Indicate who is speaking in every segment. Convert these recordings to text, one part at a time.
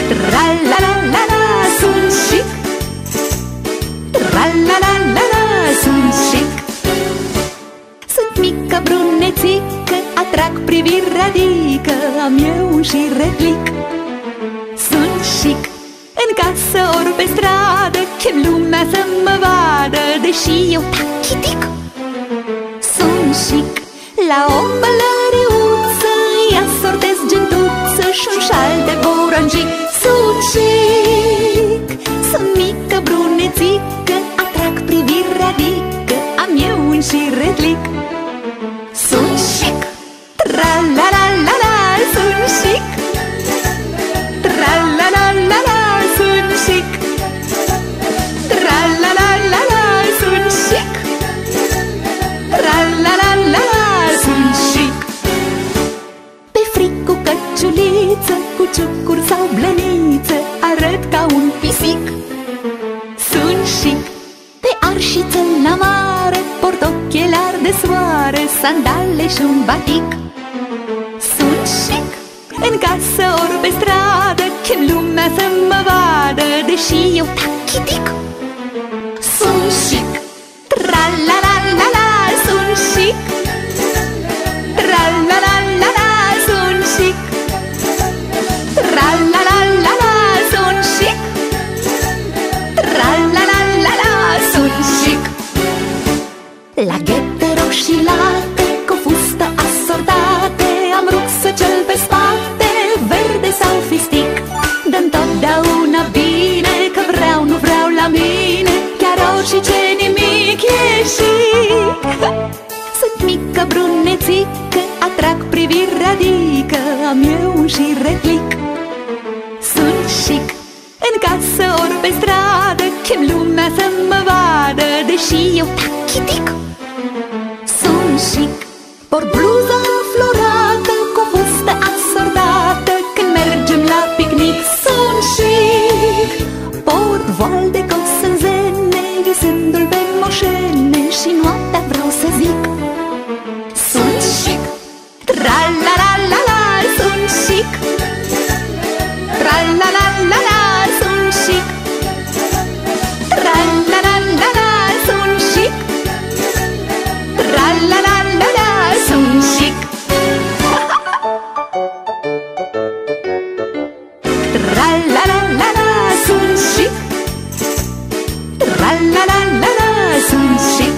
Speaker 1: Tra-la-la-la-la, sunt chic. Tra-la-la-la-la, sunt chic. Sunt mică brunețică, atrag priviri, adică am eu un șiretlic. Sunt chic, în casă ori pe stradă, chem lumea să mă vadă, deși eu tachitic. Sunt chic, la o pălăriuță ia sortez gentuță și un șal de boranjic. Sunt chic, sunt mică brunețică, atrag priviri, adică am eu un șiretlic. Sunt chic, tra-la-la-la-la, sunt chic. Tra-la-la-la-la, sunt chic. Tra-la-la-la-la, sunt chic. Tra-la-la-la-la, sunt chic. Pe fric cu căciuliță, cu ciucuri sau blăniță, arăt ca un pisic. Sunt chic. Pe arșiță la mare, port ochelari de soare, sandale și un batic. Sunt chic. În casă ori pe stradă, chem lumea să mă vadă, deși eu tachitic. Sunt chic. Tra-la-la-la-la, sunt chic. Tra-la-la-la-la, sunt chic. Tra-la-la-la-la, sunt chic. Tra-la-la-la-la, sunt chic. La ghete roșii late, cu fustă asortate, am rucsăcel pe spate, verde sau fistic. Dă-mi totdeauna bine, că vreau, nu vreau la mine, chiar orice nimic e chic. Sunt mică brunețică, atrag priviri, adică am eu un șiretlic. Sunt chic, în casă ori pe stradă, chem lumea să mă vadă, deși eu tachitic. Sunt chic, port bluză florată, cu fustă asordată, când mergem la picnic. Sunt chic, port voal de cosânzene, visându-l pe moșene, și noaptea vreau să zic. Sunt chic, tra-la-la-la-la, sunt chic. Tra-la-la-la-la, sunt chic. Tra-la-la-la-la, sunt chic. Tra-la-la-la-la, sunt chic. Tra-la-la-la-la, sunt chic. Tra-la-la-la-la, sunt chic.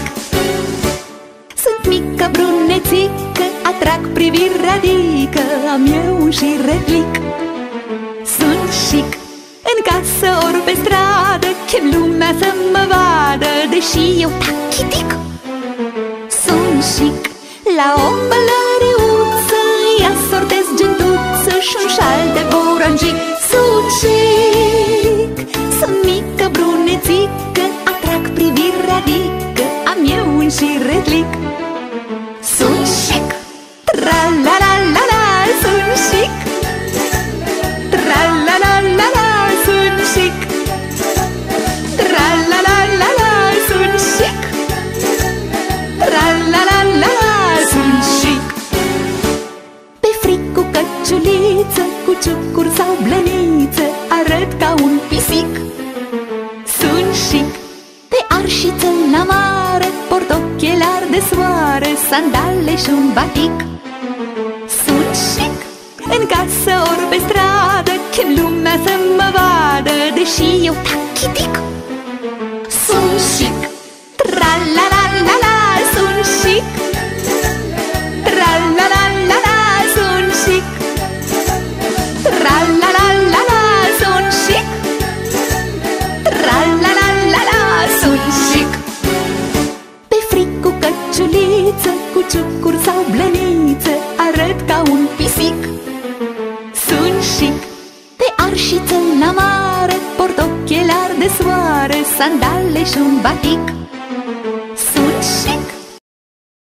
Speaker 1: Sunt mică brunețică, atrag priviri, adică am eu un șiretlic. Sunt chic, în casă ori pe stradă, chem lumea să mă vadă, deși eu tachitic. Sunt chic, la o pălăriuță ia sortez gentuță și un șal de boranjic. Sunt chic, sunt mică brunețică, atrag priviri, adică am eu un șiretlic. Sunt chic, tra-la-la-la-la, sunt chic. Tra-la-la-la-la, sunt chic. Tra-la-la-la-la, sunt chic. Tra-la-la-la-la, sunt chic. Pe fric cu căciuliță, cu ciucuri sau blăniță, arăt ca un pisic. Sunt chic. Pe arșiță la mare, port ochelari de soare, sandale și un batic. Sunt chic. În casă ori pe stradă, chem lumea să mă vadă, deși eu tachitic. Sunt chic. Tra-la-la-la-la, sunt chic. Tra-la-la-la-la, sunt chic. Tra-la-la-la-la, sunt chic. Tra-la-la-la-la, sunt chic. Pe fric cu căciuliță, cu ciucuri sau blăniță, arăt ca un pisic. Sunt chic. Pe arșiță la mare, port ochelari de soare, sandale și un batic.